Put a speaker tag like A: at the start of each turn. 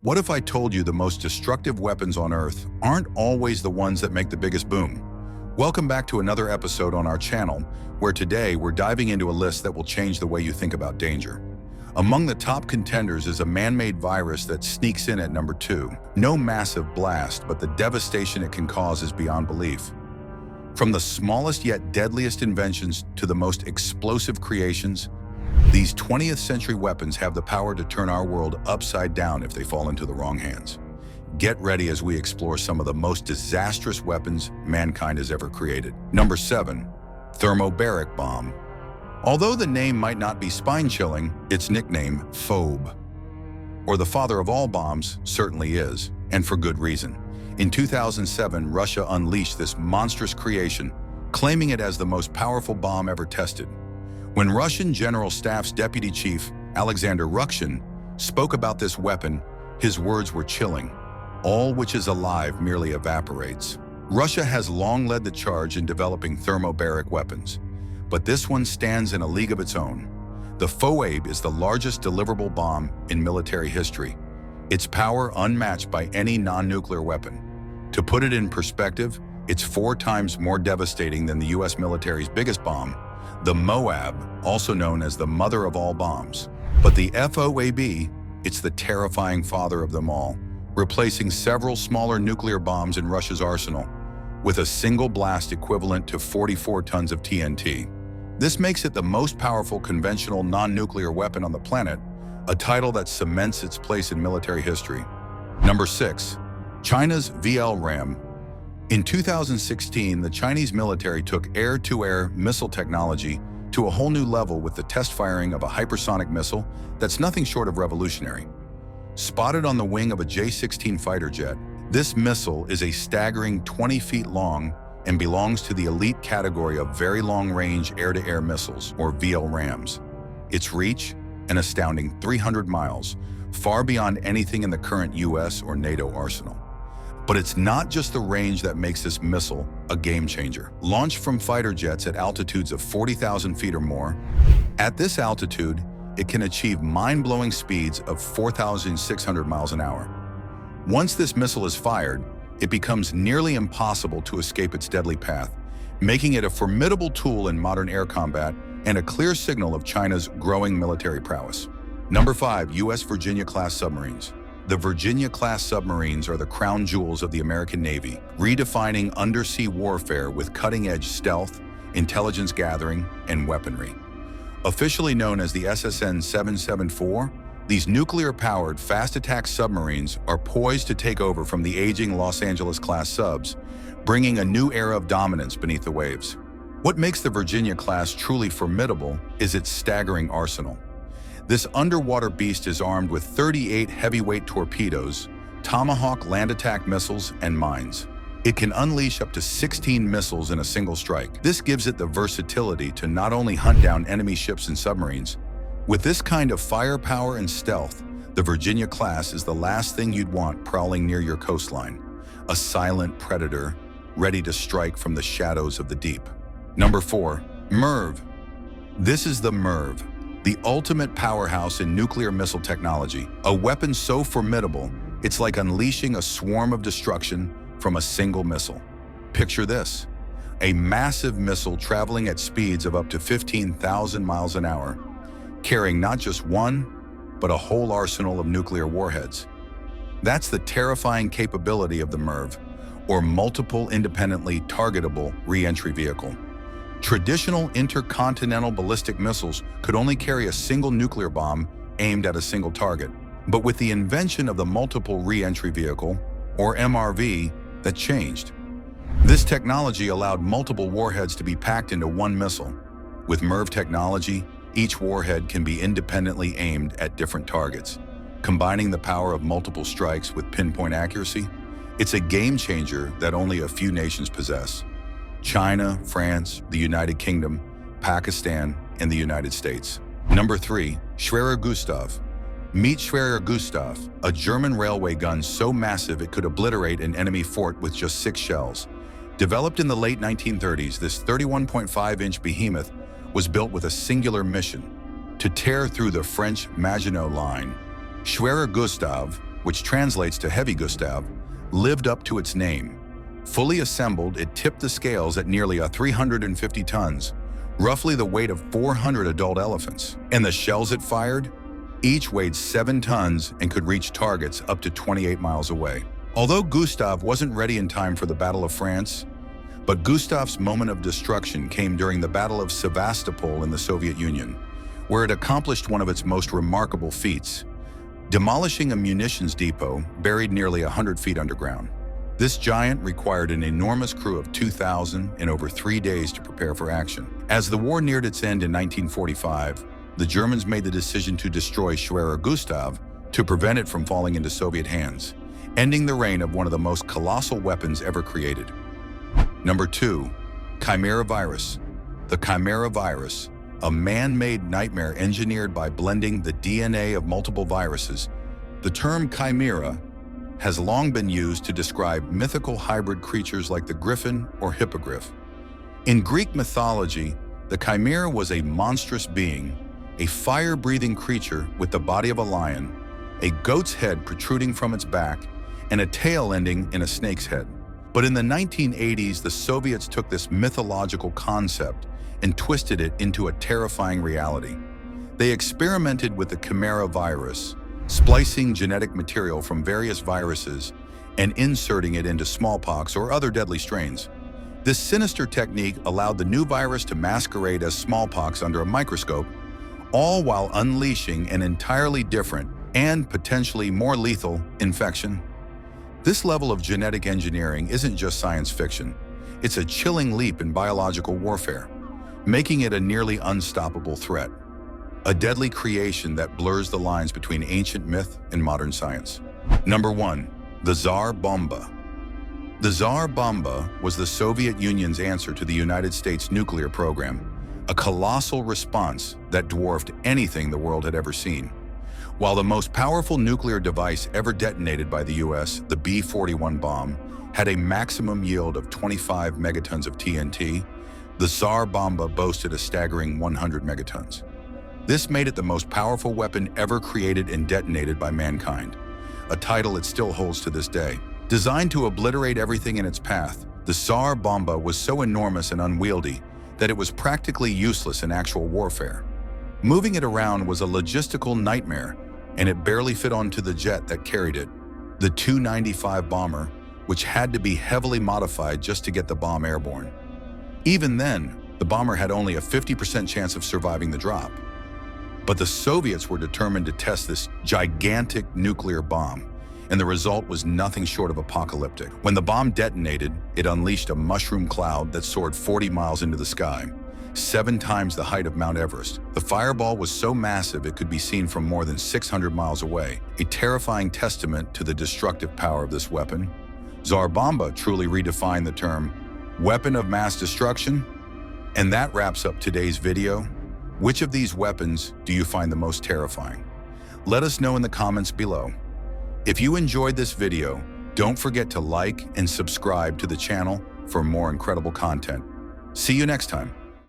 A: What if I told you the most destructive weapons on Earth aren't always the ones that make the biggest boom? Welcome back to another episode on our channel, where today we're diving into a list that will change the way you think about danger. Among the top contenders is a man-made virus that sneaks in at number 2. No massive blast, but the devastation it can cause is beyond belief. From the smallest yet deadliest inventions to the most explosive creations, these 20th century weapons have the power to turn our world upside down if they fall into the wrong hands. Get ready as we explore some of the most disastrous weapons mankind has ever created. Number 7. Thermobaric bomb. Although the name might not be spine-chilling, its nickname, Phobe, or the father of all bombs, certainly is, and for good reason. In 2007, Russia unleashed this monstrous creation, claiming it as the most powerful bomb ever tested. When Russian General Staff's Deputy Chief, Alexander Rukshin, spoke about this weapon, his words were chilling. All which is alive merely evaporates. Russia has long led the charge in developing thermobaric weapons, but this one stands in a league of its own. The Phobe is the largest deliverable bomb in military history, its power unmatched by any non-nuclear weapon. To put it in perspective, it's 4 times more devastating than the US military's biggest bomb, the Moab, also known as the mother of all bombs. But the Phobe, it's the terrifying father of them all, replacing several smaller nuclear bombs in Russia's arsenal, with a single blast equivalent to 44 tons of TNT. This makes it the most powerful conventional non-nuclear weapon on the planet, a title that cements its place in military history. Number 6. China's VLRAM. In 2016, the Chinese military took air-to-air missile technology to a whole new level with the test firing of a hypersonic missile that's nothing short of revolutionary. Spotted on the wing of a J-16 fighter jet, this missile is a staggering 20 feet long and belongs to the elite category of very long-range air-to-air missiles, or VLRAMs. Its reach, an astounding 300 miles, far beyond anything in the current US or NATO arsenal. But it's not just the range that makes this missile a game changer. Launched from fighter jets at altitudes of 40,000 feet or more, at this altitude, it can achieve mind-blowing speeds of 4,600 miles an hour. Once this missile is fired, it becomes nearly impossible to escape its deadly path, making it a formidable tool in modern air combat and a clear signal of China's growing military prowess. Number 5. U.S. Virginia-class submarines. The Virginia-class submarines are the crown jewels of the American Navy, redefining undersea warfare with cutting-edge stealth, intelligence gathering, and weaponry. Officially known as the SSN 774, these nuclear-powered, fast-attack submarines are poised to take over from the aging Los Angeles-class subs, bringing a new era of dominance beneath the waves. What makes the Virginia-class truly formidable is its staggering arsenal. This underwater beast is armed with 38 heavyweight torpedoes, Tomahawk land attack missiles, and mines. It can unleash up to 16 missiles in a single strike. This gives it the versatility to not only hunt down enemy ships and submarines. With this kind of firepower and stealth, the Virginia-class is the last thing you'd want prowling near your coastline. A silent predator, ready to strike from the shadows of the deep. Number 4. MIRV. This is the MIRV, the ultimate powerhouse in nuclear missile technology, a weapon so formidable, it's like unleashing a swarm of destruction from a single missile. Picture this: a massive missile traveling at speeds of up to 15,000 miles an hour, carrying not just one, but a whole arsenal of nuclear warheads. That's the terrifying capability of the MIRV, or Multiple Independently Targetable Re-Entry Vehicle. Traditional intercontinental ballistic missiles could only carry a single nuclear bomb aimed at a single target. But with the invention of the Multiple Re-Entry Vehicle, or MRV, that changed. This technology allowed multiple warheads to be packed into one missile. With MIRV technology, each warhead can be independently aimed at different targets. Combining the power of multiple strikes with pinpoint accuracy, it's a game changer that only a few nations possess. China, France, the United Kingdom, Pakistan, and the United States. Number 3. Schwere Gustav. Meet Schwere Gustav, a German railway gun so massive it could obliterate an enemy fort with just 6 shells. Developed in the late 1930s, this 31.5-inch behemoth was built with a singular mission: to tear through the French Maginot Line. Schwere Gustav, which translates to Heavy Gustav, lived up to its name. Fully assembled, it tipped the scales at nearly 350 tons, roughly the weight of 400 adult elephants. And the shells it fired? Each weighed 7 tons and could reach targets up to 28 miles away. Although Gustav wasn't ready in time for the Battle of France, but Gustav's moment of destruction came during the Battle of Sevastopol in the Soviet Union, where it accomplished one of its most remarkable feats, demolishing a munitions depot buried nearly 100 feet underground. This giant required an enormous crew of 2,000 in over 3 days to prepare for action. As the war neared its end in 1945, the Germans made the decision to destroy Schwere Gustav to prevent it from falling into Soviet hands, ending the reign of one of the most colossal weapons ever created. Number 2. Chimera virus. The Chimera virus, a man-made nightmare engineered by blending the DNA of multiple viruses. The term chimera has long been used to describe mythical hybrid creatures like the griffin or hippogriff. In Greek mythology, the chimera was a monstrous being, a fire-breathing creature with the body of a lion, a goat's head protruding from its back, and a tail ending in a snake's head. But in the 1980s, the Soviets took this mythological concept and twisted it into a terrifying reality. They experimented with the Chimera virus, splicing genetic material from various viruses and inserting it into smallpox or other deadly strains. This sinister technique allowed the new virus to masquerade as smallpox under a microscope, all while unleashing an entirely different and potentially more lethal infection. This level of genetic engineering isn't just science fiction. It's a chilling leap in biological warfare, making it a nearly unstoppable threat. A deadly creation that blurs the lines between ancient myth and modern science. Number 1. The Tsar Bomba. The Tsar Bomba was the Soviet Union's answer to the United States nuclear program, a colossal response that dwarfed anything the world had ever seen. While the most powerful nuclear device ever detonated by the US, the B-41 bomb, had a maximum yield of 25 megatons of TNT, the Tsar Bomba boasted a staggering 100 megatons. This made it the most powerful weapon ever created and detonated by mankind, a title it still holds to this day. Designed to obliterate everything in its path, the Tsar Bomba was so enormous and unwieldy that it was practically useless in actual warfare. Moving it around was a logistical nightmare, and it barely fit onto the jet that carried it, the Tu-95 bomber, which had to be heavily modified just to get the bomb airborne. Even then, the bomber had only a 50% chance of surviving the drop. But the Soviets were determined to test this gigantic nuclear bomb, and the result was nothing short of apocalyptic. When the bomb detonated, it unleashed a mushroom cloud that soared 40 miles into the sky, 7 times the height of Mount Everest. The fireball was so massive it could be seen from more than 600 miles away, a terrifying testament to the destructive power of this weapon. Tsar Bomba truly redefined the term weapon of mass destruction. And that wraps up today's video. Which of these weapons do you find the most terrifying? Let us know in the comments below. If you enjoyed this video, don't forget to like and subscribe to the channel for more incredible content. See you next time.